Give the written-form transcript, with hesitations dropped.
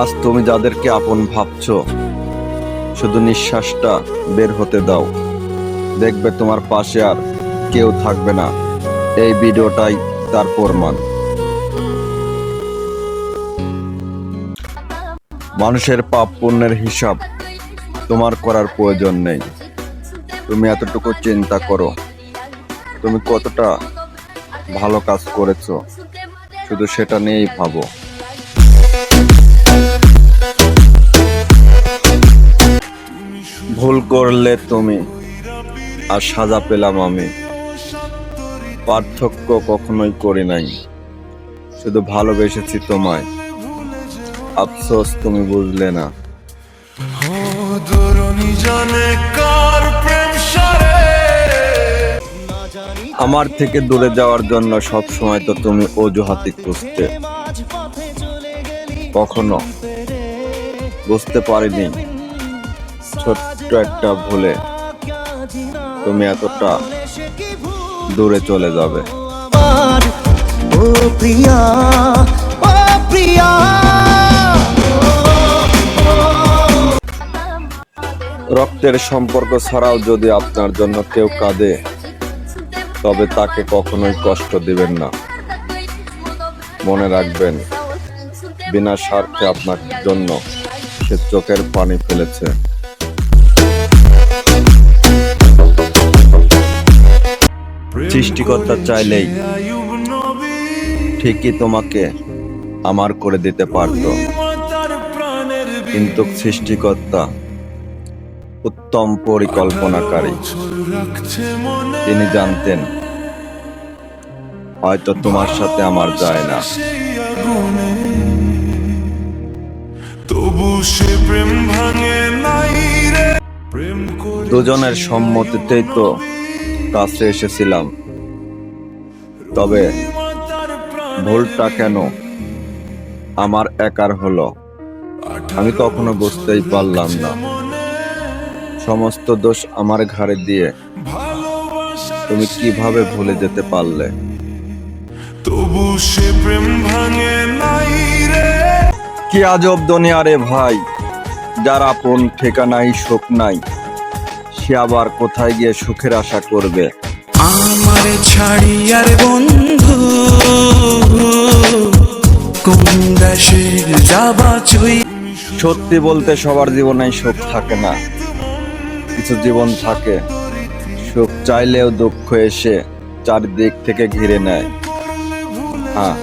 আজ তুমি যাদেরকে আপন ভাবছো, শুধু নিঃশ্বাসটা বের হতে দাও, দেখবে তোমার পাশে আর কেউ থাকবে না। এই ভিডিওটাই তার প্রমাণ। মানুষের পাপ পুণ্যের হিসাব তোমার করার প্রয়োজন নেই। তুমি এতটুকু চিন্তা করো, তুমি কতটা ভালো কাজ করেছো, শুধু সেটা নিয়েই ভাবো। ভুল করলে তুমি আর সাজা পেলাম আমি, পার্থক্য কখনোই করি নাই, শুধু ভালোবেসেছি তোমায়। আফসোস তুমি বুঝলে না। আমার থেকে দূরে যাওয়ার জন্য সব সময় তো তুমি অজুহাতি খুঁজতে, কখনো বুঝতে পারিনি ছোট্ট একটা ভুলে তুমি এতটা দূরে চলে যাবে। ও প্রিয়া, ও প্রিয়া। রক্তের সম্পর্ক ছাড়াও যদি আপনার জন্য কেউ কাঁদে, তবে তাকে কখনোই কষ্ট দিবেন না। মনে রাখবেন, বিনা স্বার্থে আপনার জন্য সে চোখের পানি ফেলেছে। সৃষ্টিকর্তা চাইলেই ঠিকই তোমাকে আমার করে দিতে পারত, কিন্তু সৃষ্টিকর্তা উত্তম পরিকল্পনাকারী। তিনি জানতেন হয়তো তোমার সাথে আমার যায় না। দুজনের সম্মতিতেই তো কাছে এসেছিলাম, তবে ভুলটা কেন আমার একার হলো আমি কখনো বুঝতেই পারলাম না। সমস্ত দোষ আমার ঘাড়ে দিয়ে তুমি কিভাবে ভুলে যেতে পারলে? কি আজব দুনিয়া রে ভাই, যার আপন ঠিকানাই সুখ নাই, সে আবার কোথায় গিয়ে সুখের আশা করবে? আমার ছাড়ি আর বন্ধু কোন দেশে যাবা চুই। সত্যি বলতে সবার জীবনেই সুখ থাকে না, কিছু জীবন থাকে সুখ চাইলেও দুঃখ এসে চারিদিক থেকে ঘিরে নেয়। হ্যাঁ।